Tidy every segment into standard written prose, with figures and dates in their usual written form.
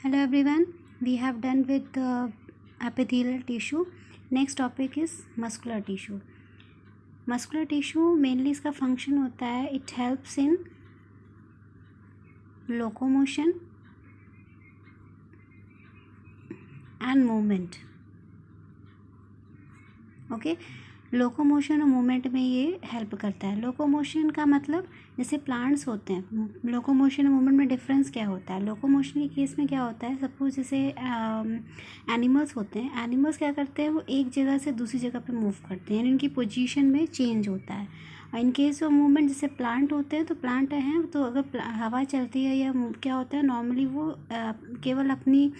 Hello everyone, we have done with the epithelial tissue. Next topic is muscular tissue. Muscular tissue mainly इसका function होता है, it helps in locomotion and movement. Okay, locomotion और movement में ये help करता है. Locomotion का मतलब जैसे प्लांट्स होते हैं, लोकोमोशन और मूवमेंट में डिफरेंस क्या होता है. लोकोमोशन के केस में क्या होता है, सपोज जैसे एनिमल्स होते हैं, एनिमल्स क्या करते हैं, वो एक जगह से दूसरी जगह पे मूव करते हैं, यानी उनकी पोजीशन में चेंज होता है. और इन केस ऑफ मूवमेंट जैसे प्लांट होते हैं, तो प्लांट हैं तो अगर हवा चलती है या क्या होता है, नॉर्मली वो केवल अपनी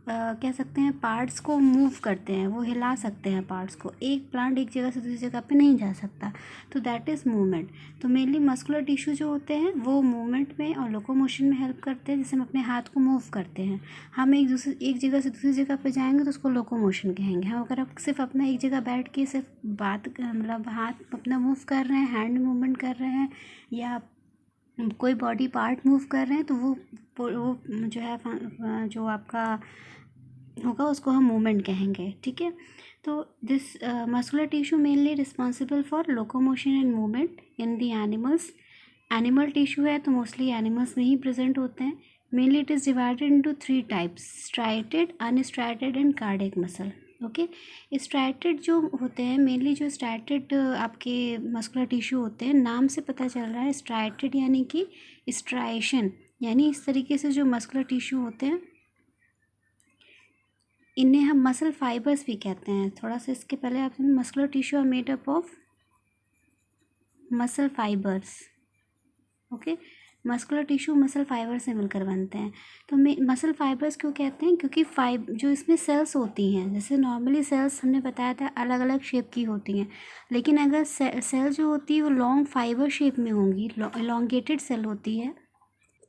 कह सकते हैं पार्ट्स को मूव करते हैं, वो हिला सकते हैं पार्ट्स को. एक प्लांट एक जगह से दूसरी जगह पे नहीं जा सकता, तो दैट इज़ मूवमेंट. तो मेनली मस्कुलर टिश्यू जो होते हैं वो मूवमेंट में और लोकोमोशन में हेल्प करते हैं. जैसे हम अपने हाथ को मूव करते हैं, हम एक जगह से दूसरी जगह पे जाएंगे तो उसको लोकोमोशन कहेंगे. हम अगर आप सिर्फ अपना एक जगह बैठ के सिर्फ मतलब हाथ अपना मूव कर रहे हैं, हैंड मूवमेंट कर रहे हैं, या कोई बॉडी पार्ट मूव कर रहे हैं, तो वो जो है जो आपका होगा उसको हम मूवमेंट कहेंगे. ठीक है, तो this muscular tissue mainly responsible for locomotion and movement in the animals. Animal tissue है तो मोस्टली एनिमल्स में ही प्रेजेंट होते हैं. Mainly it is divided into 3 types: striated, unstriated and cardiac muscle. Okay, striated जो होते हैं, मेनली जो striated आपके मस्कुलर टिश्यू होते हैं, नाम से पता चल रहा है स्ट्राइटेड यानी कि स्ट्राइशन, यानी इस तरीके से जो मस्कुलर टिश्यू होते हैं इन्हें हम मसल फाइबर्स भी कहते हैं. थोड़ा सा इसके पहले आप muscular tissue are made up of muscle fibres. Okay, muscular tissue muscle fibre से मिलकर बनते हैं. तो मसल फाइबर्स क्यों कहते हैं, क्योंकि जो इसमें सेल्स होती हैं, जैसे नॉर्मली सेल्स हमने बताया था अलग अलग शेप की होती हैं, लेकिन अगर सेल जो होती है वो लॉन्ग फाइबर शेप में होंगी, एलोंगेटेड सेल होती है,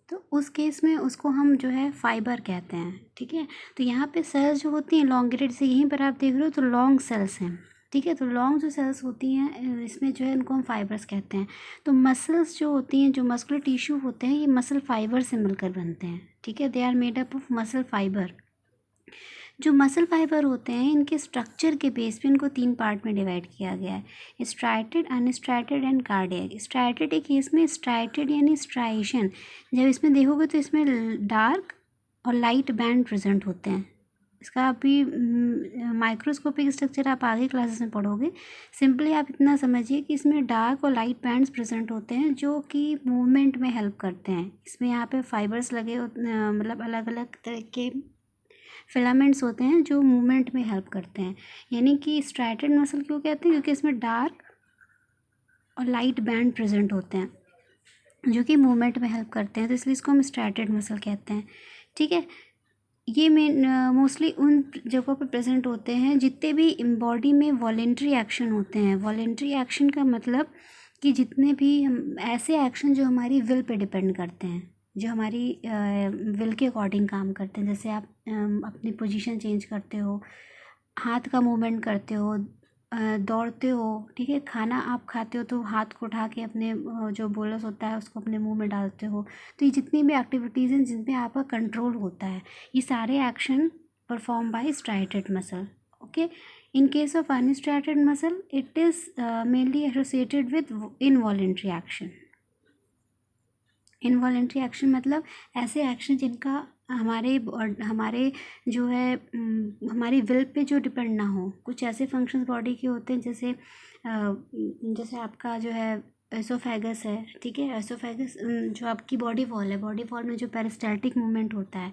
तो उस केस में उसको हम जो है फाइबर कहते हैं. ठीक है, तो यहाँ पे सेल्स जो होती हैं लॉन्गेटेड, से यहीं पर आप देख रहे हो तो लॉन्ग सेल्स हैं. ठीक है, तो लॉन्ग जो सेल्स होती हैं इसमें जो है इनको हम फाइबर्स कहते हैं. तो मसल्स जो होती हैं, जो मस्कुलर टिश्यू होते हैं, ये मसल फाइबर से मिलकर बनते हैं. ठीक है, they are made up of muscle fibre. जो मसल फाइबर होते हैं इनके स्ट्रक्चर के बेस पे इनको 3 पार्ट में डिवाइड किया गया है: striated, unstriated and cardiac. Striated एक केस में स्ट्राइटेड यानी स्ट्राइशन, जब इसमें देखोगे तो इसमें डार्क और लाइट बैंड प्रेजेंट होते हैं. इसका अभी माइक्रोस्कोपिक स्ट्रक्चर आप आगे क्लासेस में पढ़ोगे. सिंपली आप इतना समझिए कि इसमें डार्क और लाइट बैंड्स प्रेजेंट होते हैं जो कि मूवमेंट में हेल्प करते हैं. इसमें यहाँ पे फाइबर्स लगे मतलब अलग अलग तरह के फिलामेंट्स होते हैं जो मूवमेंट में हेल्प करते हैं. यानी कि स्ट्राइटेड मसल क्यों कहते हैं, क्योंकि इसमें डार्क और लाइट बैंड प्रेजेंट होते हैं जो कि मूवमेंट में हेल्प करते हैं, तो इसलिए इसको हम स्ट्राइटेड मसल कहते हैं. ठीक है, ये मोस्टली उन जगहों पर प्रेजेंट होते हैं जितने भी बॉडी में वॉलेंट्री एक्शन होते हैं. वॉलेंट्री एक्शन का मतलब कि जितने भी हम ऐसे एक्शन जो हमारी विल पे डिपेंड करते हैं, जो हमारी विल के अकॉर्डिंग काम करते हैं. जैसे आप अपनी पोजीशन चेंज करते हो, हाथ का मूवमेंट करते हो, दौड़ते हो. ठीक है, खाना आप खाते हो तो हाथ को उठा के अपने जो बोलस होता है उसको अपने मुंह में डालते हो. तो ये जितनी भी एक्टिविटीज़ हैं जिनमें आपका कंट्रोल होता है, ये सारे action perform by striated muscle. Okay, in case of unstriated muscle it is mainly associated with involuntary action. Involuntary action मतलब ऐसे एक्शन जिनका हमारे जो है हमारी विल पे जो डिपेंड ना हो. कुछ ऐसे फंक्शंस बॉडी के होते हैं जैसे आपका जो है एसोफेगस है. ठीक है, एसोफेगस जो आपकी बॉडी वॉल में जो पेरिस्टैल्टिक मूवमेंट होता है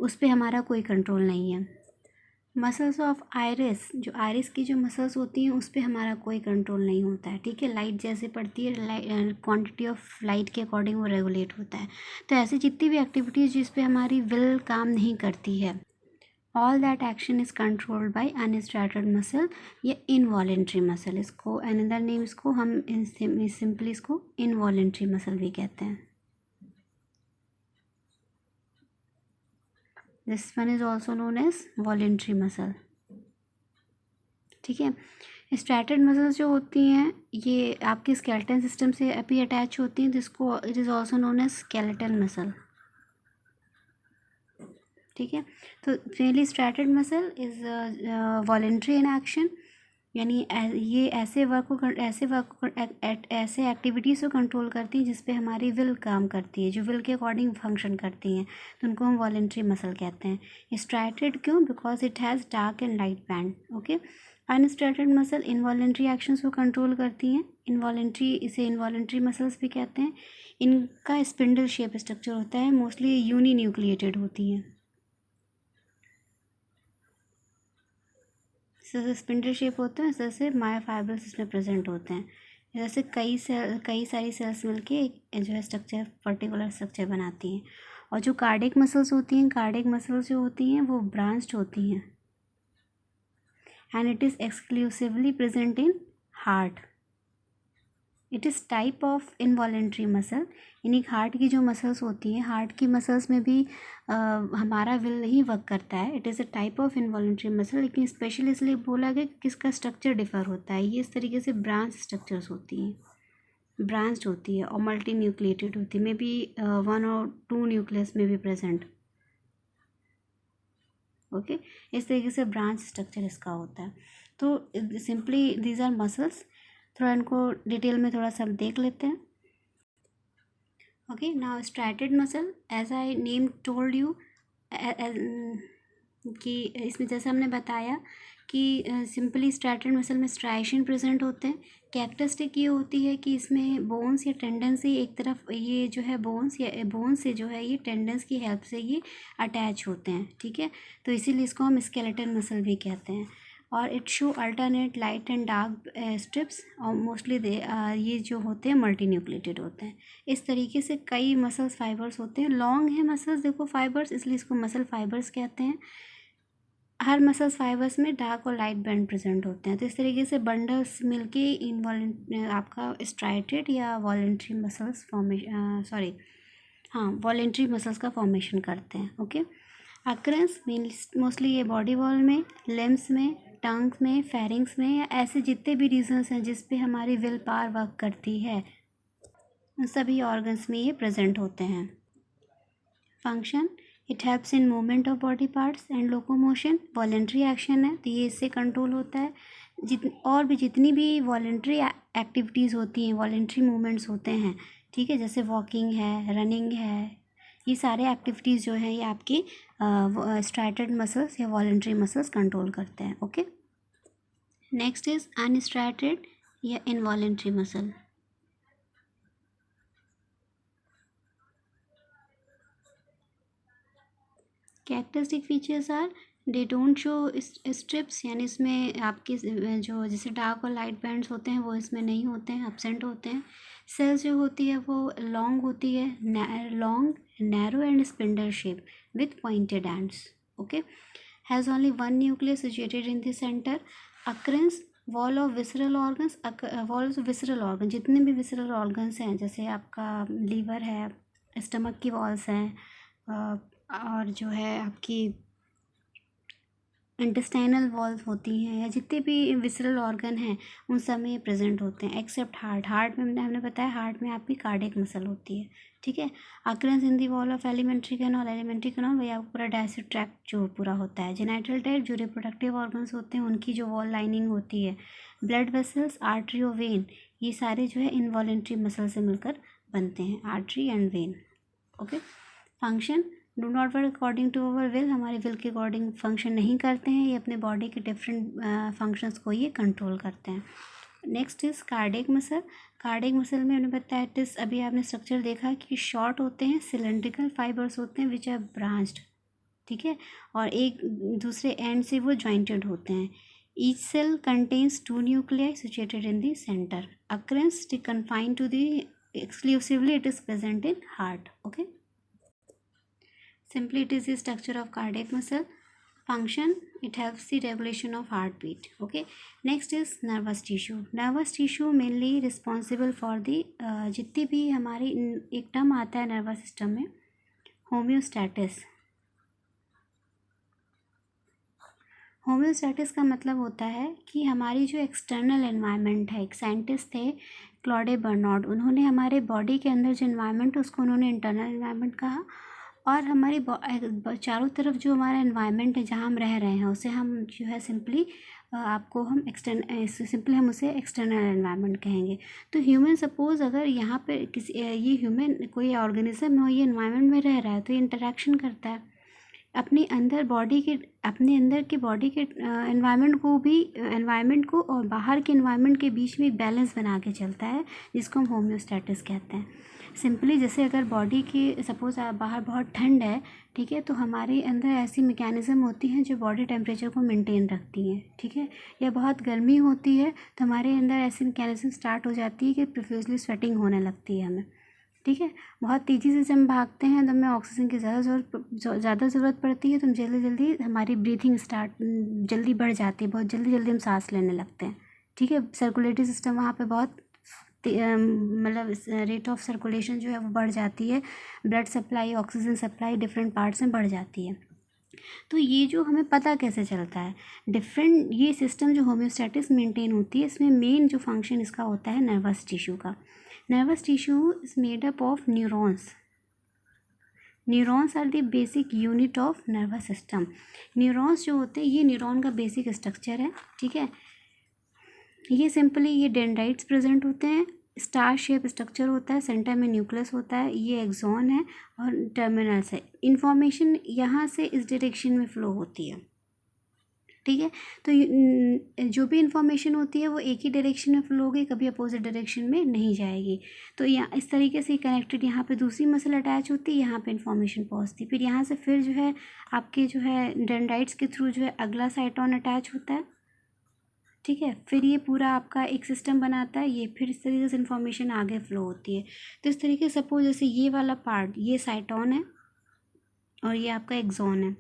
उस पर हमारा कोई कंट्रोल नहीं है. मसल्स ऑफ आइरिस, जो आइरिस की जो मसल्स होती हैं उस पर हमारा कोई कंट्रोल नहीं होता है. ठीक है, लाइट जैसे पड़ती है क्वांटिटी ऑफ लाइट के अकॉर्डिंग वो रेगुलेट होता है. तो ऐसी जितनी भी एक्टिविटीज़ जिस पे हमारी विल काम नहीं करती है, all that action is controlled by unstriated muscle या इनवॉलेंट्री मसल. इसको अनदर नेम इसको हम सिंपली इसको इनवॉलेंट्री मसल भी कहते हैं. This one is also known as voluntary muscle. ठीक है, स्ट्राइटेड मसल्स जो होती हैं ये आपके स्केलेटन सिस्टम से अभी अटैच होती हैं, जिसको it is also known as skeletal muscle. ठीक है। तो finally striated muscle is voluntary in action, यानी ये ऐसे एक्टिविटीज़ को कंट्रोल करती हैं जिस पे हमारी विल काम करती है, जो विल के अकॉर्डिंग फंक्शन करती हैं, तो उनको हम वॉलेंट्री मसल कहते हैं। स्ट्रैटेड क्यों? Because it has dark and light band. Okay. Unstriated muscle involuntary actions को कंट्रोल करती हैं, इसे इनवॉलेंट्री मसल्स भी कहते हैं। इनका स्पिंडल शेप स्ट्रक्चर होता है, मोस्टली यूनी न्यूक्लिएटेड होती हैं। जैसे स्पिंडल शेप होता है जैसे मायोफाइब्रस इसमें प्रेजेंट होते हैं, जैसे कई सारी सेल्स मिलके एक जो है स्ट्रक्चर, पर्टिकुलर स्ट्रक्चर बनाती हैं। और जो कार्डियक मसल्स होती हैं, कार्डियक मसल्स जो होती हैं वो ब्रांच्ड होती हैं, and it is exclusively present in heart. It is type of involuntary muscle, यानी हार्ट की जो मसल्स होती हैं, हार्ट की मसल्स में भी हमारा विल ही वर्क करता है। It is a type of involuntary muscle, लेकिन स्पेशली इसलिए बोला गया कि इसका स्ट्रक्चर डिफर होता है। ये इस तरीके से ब्रांच स्ट्रक्चर्स होती हैं, ब्रांच्ड होती है और मल्टी न्यूक्लिएटेड होती है, मे बी 1 और 2 न्यूक्लियस में भी प्रेजेंट। ओके, इस तरीके से ब्रांच स्ट्रक्चर इसका होता है। तो सिंपली दीज आर मसल्स, थोड़ा इनको डिटेल में थोड़ा सा देख लेते हैं। Okay, now striated muscle, as I name told you, कि इसमें जैसे हमने बताया कि सिंपली स्ट्रैटेड मसल में स्ट्राइशन प्रेजेंट होते हैं। कैरेक्टरिस्टिक ये होती है कि इसमें बोन्स या टेंडन्स से एक तरफ ये जो है बोन्स से जो है ये टेंडन्स की हेल्प से ये अटैच होते हैं, ठीक है। तो इसीलिए इसको हम स्केलेटल मसल भी कहते हैं। और it show alternate light and dark strips, और मोस्टली ये जो होते हैं मल्टी न्यूक्लिएटेड होते हैं। इस तरीके से कई मसल्स फाइबर्स होते हैं। लॉन्ग है मसल्स देखो फाइबर्स, इसलिए इसको मसल फाइबर्स कहते हैं। हर मसल्स फाइबर्स में डार्क और लाइट बैंड प्रेजेंट होते हैं। तो इस तरीके से बंडल्स मिलके आपका स्ट्राइटेड या वॉलेंट्री मसल्स वॉलेंट्री मसल्स का फॉर्मेशन करते हैं। ओके, अक्रेंस मोस्टली ये बॉडी वॉल में, लिम्स में, टंग्स में, फेरिंग्स में, या ऐसे जितने भी रीजन्स हैं जिस पे हमारी विल पावर वर्क करती है, उन सभी ऑर्गन्स में ये प्रेजेंट होते हैं। Function, it helps in movement of body parts and locomotion. Voluntary action है तो ये इससे कंट्रोल होता है। और भी जितनी भी वॉलेंट्री एक्टिविटीज़ होती हैं, वॉलेंट्री मूवमेंट्स होते हैं, ठीक है, जैसे वॉकिंग है, रनिंग है, ये सारे एक्टिविटीज़ जो हैं ये आपकी स्ट्रैटेड मसल्स या वॉलेंट्री मसल्स कंट्रोल करते हैं। ओके, नेक्स्ट इज अनस्ट्रैटेड या involuntary muscle. Characteristic features are, they don't show strips, यानी इसमें आपकी जो जैसे डार्क और लाइट बैंड्स होते हैं वो इसमें नहीं होते हैं, एब्सेंट होते हैं। सेल्स जो होती है वो लॉन्ग होती है, long, narrow and spindle shape with pointed ends. Okay, has only one nucleus situated in the centre. Occurs wall of visceral organs, walls of visceral organ, जितने भी विसरल ऑर्गन्स हैं, जैसे आपका लीवर है, स्टमक की walls हैं, और जो है आपकी इंटेस्टाइनल वॉल्स होती हैं, या जितने भी विसरल ऑर्गन हैं उन सब में ये प्रेजेंट होते हैं, एक्सेप्ट हार्ट। हार्ट में हमने बताया हार्ट में आपकी कार्डियक मसल होती है, ठीक है। Occurs in the wall of alimentary canal, alimentary canal वही आपको पूरा डाइजेस्टिव ट्रैक्ट जो पूरा होता है। जेनिटल ट्रैक्ट जो रिप्रोडक्टिव ऑर्गन्स होते हैं उनकी जो वॉल लाइनिंग होती है। ब्लड वेसल्स, आर्टरी और वेन, ये सारे जो है इनवॉलेंट्री मसल से मिलकर बनते हैं, artery and vein. Okay, function, do not work according to our will, हमारे विल के अकॉर्डिंग फंक्शन नहीं करते हैं, ये अपने बॉडी के डिफरेंट फंक्शंस को ये कंट्रोल करते हैं। Next is cardiac muscle. Cardiac muscle में हमने बताया टिस, अभी आपने स्ट्रक्चर देखा कि शॉर्ट होते हैं, सिलेंड्रिकल फाइबर्स होते हैं विच आर ब्रांच्ड, ठीक है, और एक दूसरे एंड से वो ज्वाइंटेड होते हैं। Each cell contains 2 nuclei situated in the centre. Occurrence confined to the exclusively it is present in heart. Okay, simply it is the structure of cardiac muscle. Function, it helps the regulation of heartbeat. Okay, next is nervous tissue. Nervous tissue mainly responsible for the जितनी भी हमारी एक term आता है nervous system में, होम्योस्टैटिस। होम्योस्टैटिस का मतलब होता है कि हमारी जो एक्सटर्नल एनवायरनमेंट है, एक साइंटिस्ट थे क्लॉडे बर्नौड, उन्होंने हमारे बॉडी के अंदर जो एनवायरनमेंट उसको उन्होंने इंटरनल एनवायरनमेंट कहा, और हमारी चारों तरफ जो हमारा एनवायरनमेंट है जहाँ हम रह रहे हैं उसे हम जो है सिंपली आपको हम सिंपली हम उसे एक्सटर्नल एनवायरनमेंट कहेंगे। तो ह्यूमन सपोज़ अगर यहाँ पे किसी ये ह्यूमन कोई ऑर्गेनिज्म हो, ये एनवायरनमेंट में रह रहा है तो ये इंटरेक्शन करता है अपने अंदर की बॉडी के एनवायरनमेंट को और बाहर के एनवायरनमेंट के बीच में एक बैलेंस बना के चलता है, जिसको हम होम्योस्टैटिस कहते हैं। सिंपली जैसे अगर बॉडी की सपोज़ बाहर बहुत ठंड है, ठीक है, तो हमारे अंदर ऐसी मैकेनिज़्म होती हैं जो बॉडी टेम्परेचर को मेंटेन रखती हैं, ठीक है। या बहुत गर्मी होती है तो हमारे अंदर ऐसी मैकेनिज़्म स्टार्ट हो जाती है कि प्रोफ्यूजली स्वेटिंग होने लगती है हमें, ठीक है। बहुत तेज़ी से जब हम भागते हैं तो हमें ऑक्सीजन की ज़्यादा ज़रूरत पड़ती है, तो जल्दी हमारी ब्रीथिंग जल्दी बढ़ जाती है, बहुत जल्दी हम सांस लेने लगते हैं, ठीक है। सर्कुलेटरी सिस्टम वहाँ पे बहुत मतलब रेट ऑफ सर्कुलेशन जो है वो बढ़ जाती है, blood supply, oxygen supply different parts में बढ़ जाती है। तो ये जो हमें पता कैसे चलता है, ये सिस्टम जो होम्योस्टैटिस मेंटेन होती है, इसमें मेन जो फंक्शन इसका होता है नर्वस टिश्यू का। Nervous tissue is made up of neurons are the basic unit of nervous system. Neurons जो होते हैं ये न्यूरॉन का बेसिक स्ट्रक्चर है, ठीक है। ये सिंपली ये डेंड्राइट्स प्रेजेंट होते हैं, स्टार शेप स्ट्रक्चर होता है, सेंटर में न्यूक्लियस होता है, ये एक्सॉन है और टर्मिनल्स है। इन्फॉर्मेशन यहाँ से इस डायरेक्शन में फ़्लो होती है, ठीक है। तो जो भी इन्फॉर्मेशन होती है वो एक ही डायरेक्शन में फ्लो होगी, कभी अपोजिट डायरेक्शन में नहीं जाएगी। तो यहाँ इस तरीके से कनेक्टेड, यहाँ पे दूसरी मसल अटैच होती है, यहाँ पे इन्फॉर्मेशन पहुँचती है, फिर यहाँ से फिर जो है आपके जो है डेंड्राइट्स के थ्रू जो है अगला साइटोन अटैच होता है, ठीक है। फिर ये पूरा आपका एक सिस्टम बनाता है, ये फिर इस तरीके से इन्फॉर्मेशन आगे फ्लो होती है। तो इस तरीके से सपोज जैसे ये वाला पार्ट ये साइटोन है और ये आपका एक्सॉन है।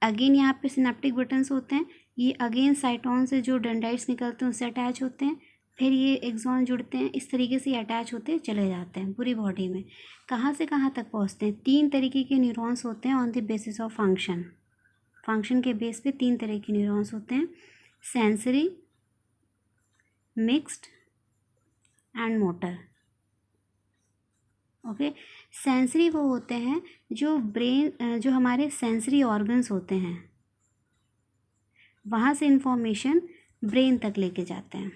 अगेन यहाँ पे सिनेप्टिक बटन्स होते हैं, ये अगेन साइटोन से जो डेंड्राइट्स निकलते हैं उससे अटैच होते हैं, फिर ये एक्सॉन जुड़ते हैं, इस तरीके से अटैच होते चले जाते हैं पूरी बॉडी में। कहाँ से कहाँ तक पहुँचते हैं, 3 तरीके के न्यूरॉन्स होते हैं on the basis of function के बेस पे 3 तरह के न्यूरॉन्स होते हैं, sensory, mixed and motor. Okay, sensory वो होते हैं जो हमारे सेंसरी ऑर्गन्स होते हैं, वहाँ से इंफॉर्मेशन ब्रेन तक लेके जाते हैं।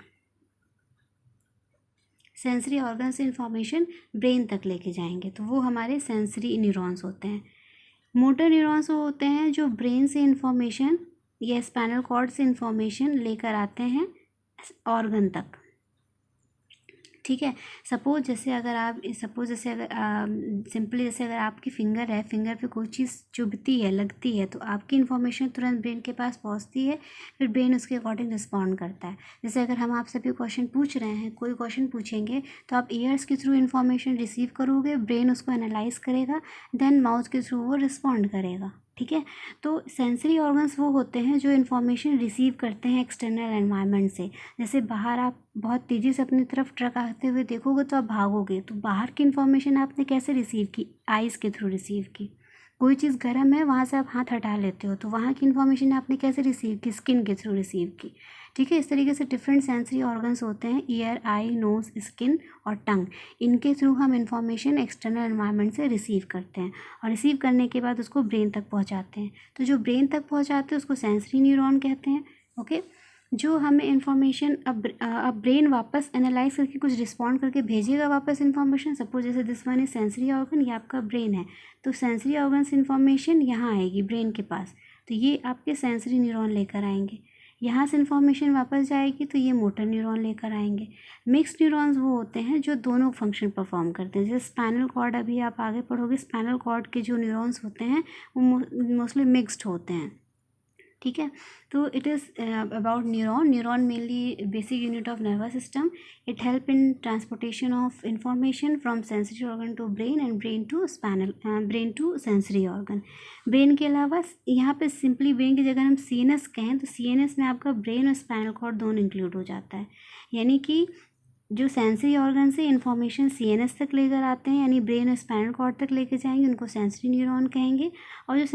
सेंसरी ऑर्गन से इंफॉर्मेशन ब्रेन तक लेके जाएंगे तो वो हमारे सेंसरी न्यूरॉन्स होते हैं। मोटर न्यूरॉन्स वो होते हैं जो ब्रेन से इंफॉर्मेशन या स्पाइनल कॉर्ड से इंफॉर्मेशन लेकर आते हैं ऑर्गन तक, ठीक है। सपोज जैसे अगर सिंपली जैसे अगर आपकी फिंगर है, फिंगर पे कोई चीज़ चुभती है, लगती है, तो आपकी इन्फॉर्मेशन तुरंत ब्रेन के पास पहुंचती है, फिर ब्रेन उसके अकॉर्डिंग रिस्पॉन्ड करता है। जैसे अगर हम आपसे भी क्वेश्चन पूछ रहे हैं, कोई क्वेश्चन पूछेंगे तो आप ईयर्स के थ्रू इन्फॉर्मेशन रिसीव करोगे, ब्रेन उसको एनालाइज करेगा, देन माउथ के थ्रू वो रिस्पॉन्ड करेगा, ठीक है। तो सेंसरी ऑर्गन्स वो होते हैं जो इन्फॉर्मेशन रिसीव करते हैं एक्सटर्नल एनवायरनमेंट से। जैसे बाहर आप बहुत तेज़ी से अपनी तरफ ट्रक आते हुए देखोगे तो आप भागोगे, तो बाहर की इन्फॉर्मेशन आपने कैसे रिसीव की, आइज़ के थ्रू रिसीव की। कोई चीज़ गर्म है, वहाँ से आप हाथ हटा लेते हो, तो वहाँ की इन्फॉर्मेशन आपने कैसे रिसीव की, स्किन के थ्रू रिसीव की, ठीक है। इस तरीके से डिफरेंट सेंसरी ऑर्गन्स होते हैं, ईयर, आई, नोज़, स्किन और टंग। इनके थ्रू हम इन्फॉर्मेशन एक्सटर्नल एनवायरनमेंट से रिसीव करते हैं और रिसीव करने के बाद उसको ब्रेन तक पहुंचाते हैं। तो जो ब्रेन तक पहुंचाते हैं उसको सेंसरी न्यूरॉन कहते हैं, ओके। जो हमें इन्फॉर्मेशन अब ब्रेन वापस एनालाइज करके कुछ रिस्पॉन्ड करके भेजेगा वापस इन्फॉर्मेशन। सपोज जैसे this one is sensory organ, ये आपका ब्रेन है, तो सेंसरी ऑर्गन से इन्फॉर्मेशन यहाँ आएगी ब्रेन के पास, तो ये आपके सेंसरी न्यूरॉन लेकर आएंगे। यहाँ से इन्फॉर्मेशन वापस जाएगी तो ये मोटर न्यूरॉन लेकर आएंगे। मिक्स्ड न्यूरॉन्स वो होते हैं जो दोनों फंक्शन परफॉर्म करते हैं। जैसे स्पाइनल कॉर्ड, अभी आप आगे पढ़ोगे, स्पाइनल कॉर्ड के जो न्यूरॉन्स होते हैं वो मोस्टली मिक्स्ड होते हैं, ठीक है। तो it is about neuron mainly basic unit of nervous system. It help in transportation of information from sensory organ to brain and brain to sensory organ. Brain के अलावा यहाँ पे सिंपली ब्रेन की जगह हम CNS कहें तो CNS में आपका ब्रेन और स्पाइनल कॉर्ड दोनों इंक्लूड हो जाता है। यानी कि जो सेंसरी ऑर्गन से इंफॉर्मेशन CNS तक लेकर आते हैं, यानी ब्रेन और स्पाइनल कॉर्ड तक लेके जाएंगे, उनको सेंसरी न्यूरॉन कहेंगे। और जो